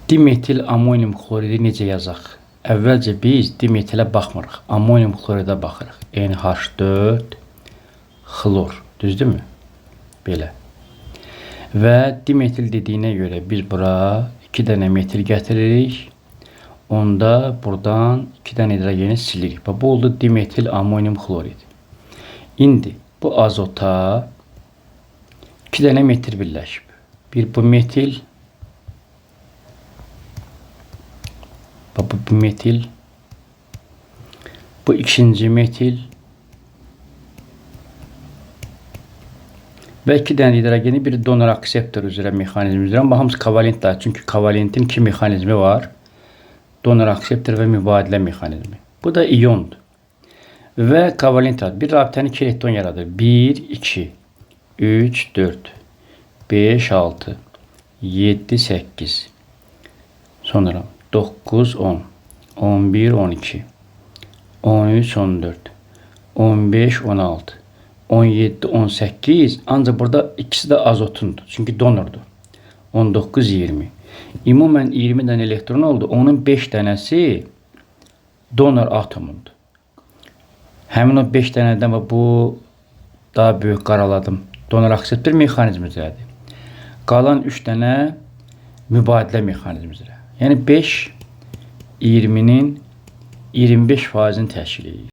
Dimetil amonium xloridi necə yazaq? Əvvəlcə biz dimetilə baxmırıq. Amonium xloridə baxırıq. NH4 xlor. Düzdürmü? Belə. Və dimetil dediyinə görə biz bura 2 dənə metil gətiririk. Onda buradan 2 dənə hidrogeni silirik. Bu oldu dimetil amonium xlorid. İndi bu azota 2 dənə metil birləşib. Bir bu metil, bu metil, bu ikinci metil və 2 dənə hidrogeni bir donor akseptor üzrə mexanizmi üzrə. Amma hamısı kovalent da. Çünki kovalentin 2 mexanizmi var. Donor akseptor və mübadilə mexanizmi. Bu da iyondur. Və kovalent adı. Bir rabitəni 2 elektron yaradır. 1, 2, 3, 4, 5, 6, 7, 8. Sonra 9, 10, 11, 12, 13, 14, 15, 16, 17, 18. Ancaq burada ikisi də azotundur. Çünki donordur. 19, 20. Ümumən 20 dənə elektron oldu. Onun 5 dənəsi donor atomundur. Həmin o 5 dənədən bu daha böyük qaraladım. Donor akseptor mexanizmi üzrədir. Qalan 3 dənə mübadilə mexanizmi üzrə. Yəni 5 20-nin 25%-ni təşkil edir.